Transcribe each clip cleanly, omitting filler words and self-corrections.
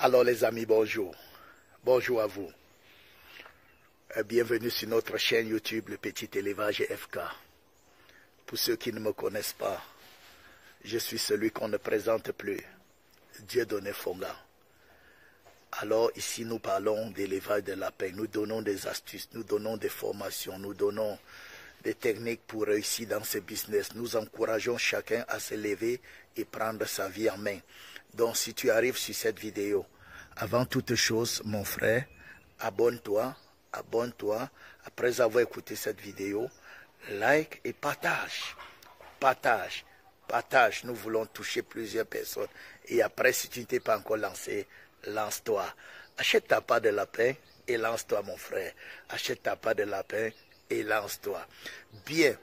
Alors les amis, bonjour. Bonjour à vous. Bienvenue sur notre chaîne YouTube, le Petit Élevage FK. Pour ceux qui ne me connaissent pas, je suis celui qu'on ne présente plus, Dieudonné Fonga. Alors ici nous parlons d'élevage de lapins, nous donnons des astuces, nous donnons des formations, nous donnons des techniques pour réussir dans ce business. Nous encourageons chacun à se lever et prendre sa vie en main. Donc si tu arrives sur cette vidéo, avant toute chose, mon frère, abonne-toi, après avoir écouté cette vidéo, like et partage. Partage, nous voulons toucher plusieurs personnes. Et après, si tu ne t'es pas encore lancé, lance-toi. Achète ta part de lapin et lance-toi, mon frère. Achète ta part de lapin et lance-toi. Bien.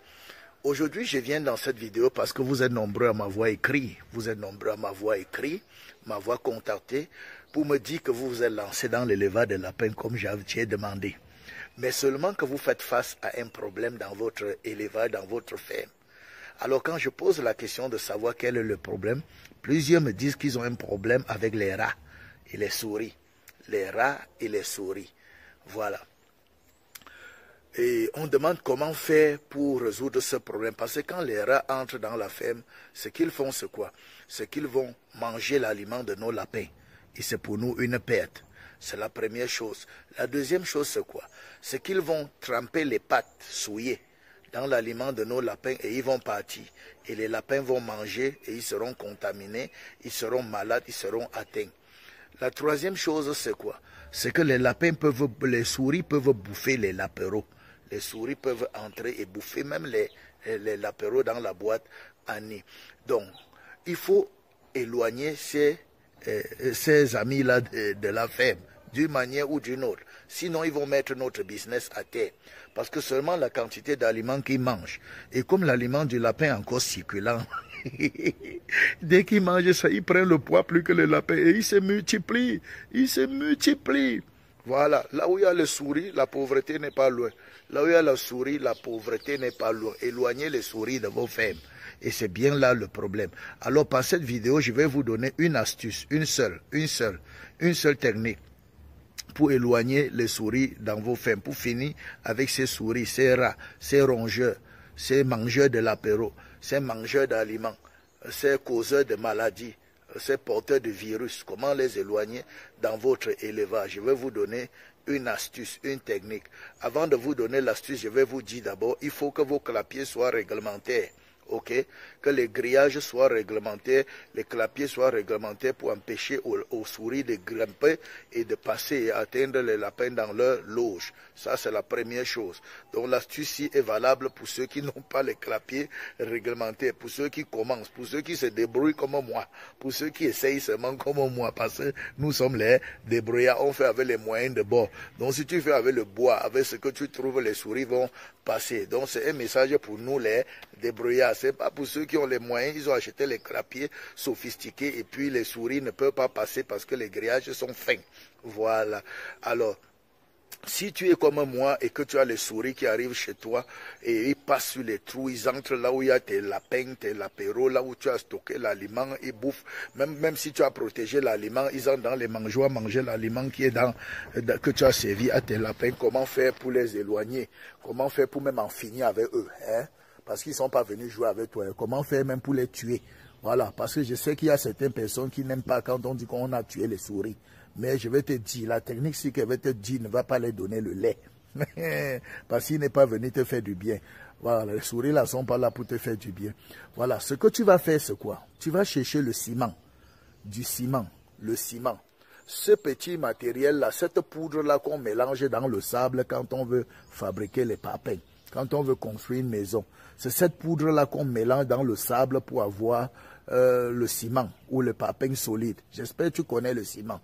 Aujourd'hui, je viens dans cette vidéo parce que vous êtes nombreux à m'avoir écrit. Vous êtes nombreux à m'avoir écrit, m'avoir contacté pour me dire que vous vous êtes lancé dans l'élevage de lapins comme j'ai demandé. Mais seulement que vous faites face à un problème dans votre élevage, dans votre ferme. Alors quand je pose la question de savoir quel est le problème, plusieurs me disent qu'ils ont un problème avec les rats et les souris. Les rats et les souris. Voilà. Et on demande comment faire pour résoudre ce problème. Parce que quand les rats entrent dans la ferme, ce qu'ils font, c'est quoi? C'est qu'ils vont manger l'aliment de nos lapins. Et c'est pour nous une perte. C'est la première chose. La deuxième chose, c'est quoi? C'est qu'ils vont tremper les pattes souillées dans l'aliment de nos lapins et ils vont partir. Et les lapins vont manger et ils seront contaminés, ils seront malades, ils seront atteints. La troisième chose, c'est quoi? C'est que les souris peuvent bouffer les lapéros. Les souris peuvent entrer et bouffer même les lapéros dans la boîte à nid. Donc, il faut éloigner ces amis-là de la ferme, d'une manière ou d'une autre. Sinon, ils vont mettre notre business à terre. Parce que seulement la quantité d'aliments qu'ils mangent. Et comme l'aliment du lapin est encore circulant, dès qu'ils mangent ça, ils prennent le poids plus que le lapin. Et ils se multiplient. Ils se multiplient. Voilà. Là où il y a les souris, la pauvreté n'est pas loin. Là où il y a la souris, la pauvreté n'est pas loin. Éloignez les souris de vos fermes. Et c'est bien là le problème. Alors, par cette vidéo, je vais vous donner une astuce, une seule technique pour éloigner les souris dans vos fermes, pour finir avec ces souris, ces rats, ces rongeurs, ces mangeurs de l'apéro, ces mangeurs d'aliments, ces causeurs de maladies, ces porteurs de virus. Comment les éloigner dans votre élevage? Je vais vous donner une astuce, une technique. Avant de vous donner l'astuce, je vais vous dire d'abord, il faut que vos clapiers soient réglementaires. Ok, que les grillages soient réglementaires, les clapiers soient réglementaires pour empêcher aux souris de grimper et de passer et atteindre les lapins dans leur loge. Ça, c'est la première chose. Donc, l'astuce est valable pour ceux qui n'ont pas les clapiers réglementaires, pour ceux qui commencent, pour ceux qui se débrouillent comme moi, pour ceux qui essayent seulement comme moi, parce que nous sommes les débrouillards, on fait avec les moyens de bord. Donc, si tu fais avec le bois, avec ce que tu trouves, les souris vont passer. Donc, c'est un message pour nous, les débrouillards. C'est pas pour ceux qui ont les moyens, ils ont acheté les clapiers sophistiqués et puis les souris ne peuvent pas passer parce que les grillages sont fins. Voilà. Alors, si tu es comme moi et que tu as les souris qui arrivent chez toi et ils passent sur les trous, ils entrent là où il y a tes lapins, tes lapéros, là où tu as stocké l'aliment, ils bouffent. Même si tu as protégé l'aliment, ils entrent dans les mangeoires manger l'aliment qui est que tu as servi à tes lapins. Comment faire pour les éloigner? Comment faire pour même en finir avec eux, hein? Parce qu'ils ne sont pas venus jouer avec toi. Comment faire même pour les tuer? Voilà, parce que je sais qu'il y a certaines personnes qui n'aiment pas quand on dit qu'on a tué les souris. Mais je vais te dire, la technique, c'est qu'elle va te dire, ne va pas leur donner le lait. Parce qu'il n'est pas venu te faire du bien. Voilà, les souris là ne sont pas là pour te faire du bien. Voilà, ce que tu vas faire, c'est quoi? Tu vas chercher le ciment. Du ciment. Le ciment. Ce petit matériel-là, cette poudre-là qu'on mélange dans le sable quand on veut fabriquer les papins. Quand on veut construire une maison, c'est cette poudre-là qu'on mélange dans le sable pour avoir le ciment ou le papin solide. J'espère que tu connais le ciment.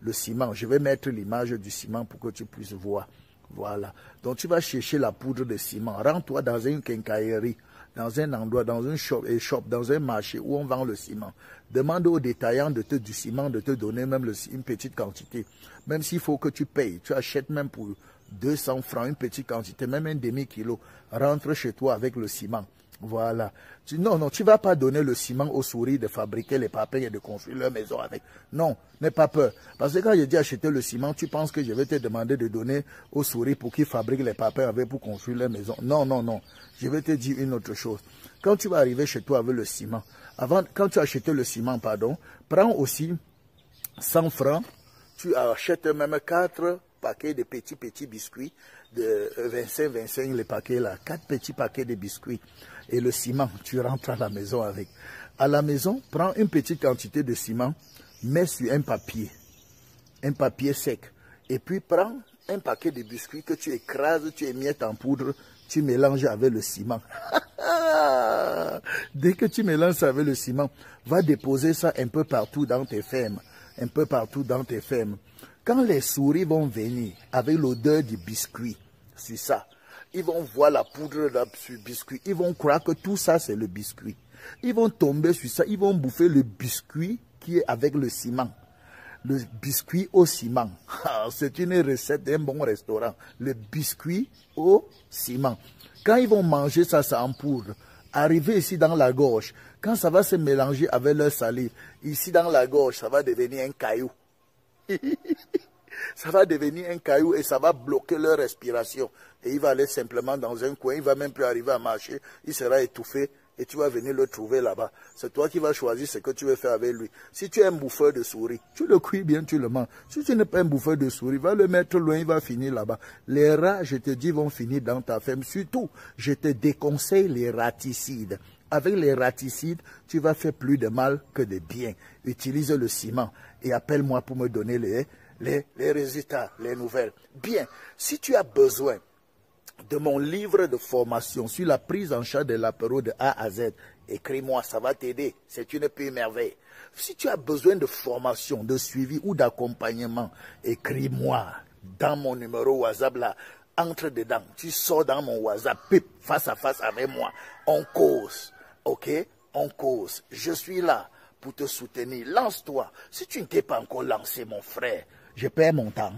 Le ciment, je vais mettre l'image du ciment pour que tu puisses voir. Voilà. Donc tu vas chercher la poudre de ciment. Rends-toi dans une quincaillerie, dans un endroit, dans un shop, dans un marché où on vend le ciment. Demande au détaillant du ciment de te donner même une petite quantité. Même s'il faut que tu payes, tu achètes même pour 200 francs, une petite quantité, même un demi-kilo. Rentre chez toi avec le ciment. Voilà. Non, non, tu ne vas pas donner le ciment aux souris de fabriquer les papins et de construire leur maison avec. Non, n'aie pas peur. Parce que quand je dis acheter le ciment, tu penses que je vais te demander de donner aux souris pour qu'ils fabriquent les papins avec pour construire leur maison. Non, non, non. Je vais te dire une autre chose. Quand tu vas arriver chez toi avec le ciment, quand tu as acheté le ciment, pardon, prends aussi 100 francs, tu achètes même 4 paquets de petits biscuits de 25 les paquets là, 4 petits paquets de biscuits et le ciment, tu rentres à la maison avec. À la maison, prends une petite quantité de ciment, mets sur un papier sec et puis prends un paquet de biscuits que tu écrases, tu émiettes en poudre, tu mélanges avec le ciment. Dès que tu mélanges avec le ciment, va déposer ça un peu partout dans tes fermes, un peu partout dans tes fermes. Quand les souris vont venir avec l'odeur du biscuit, sur ça, ils vont voir la poudre sur le biscuit, ils vont croire que tout ça c'est le biscuit. Ils vont tomber sur ça, ils vont bouffer le biscuit qui est avec le ciment. Le biscuit au ciment. C'est une recette d'un bon restaurant. Le biscuit au ciment. Quand ils vont manger ça, ça en poudre. Arrivé ici dans la gorge, quand ça va se mélanger avec leur salive, ici dans la gorge, ça va devenir un caillou. Ça va devenir un caillou et ça va bloquer leur respiration. Et il va aller simplement dans un coin, il ne va même plus arriver à marcher, il sera étouffé et tu vas venir le trouver là-bas. C'est toi qui vas choisir ce que tu veux faire avec lui. Si tu es un bouffeur de souris, tu le cuis bien, tu le manges. Si tu n'es pas un bouffeur de souris, va le mettre loin, il va finir là-bas. Les rats, je te dis, vont finir dans ta ferme. Surtout, je te déconseille les raticides. Avec les raticides, tu vas faire plus de mal que de bien. Utilise le ciment et appelle-moi pour me donner les résultats, les nouvelles. Bien, si tu as besoin de mon livre de formation sur la prise en charge de l'apéro de A à Z, écris-moi, ça va t'aider. C'est une pure merveille. Si tu as besoin de formation, de suivi ou d'accompagnement, écris-moi dans mon numéro WhatsApp là. Entre dedans, tu sors dans mon WhatsApp, pip, face à face avec moi. On cause, ok? On cause. Je suis là pour te soutenir. Lance-toi. Si tu ne t'es pas encore lancé, mon frère, je perds mon temps.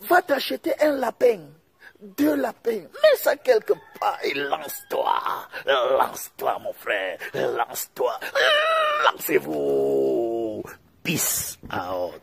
Va t'acheter un lapin. 2 lapins, mets ça quelque part et lance-toi. Lance-toi, mon frère. Lance-toi. Lancez-vous. Peace out.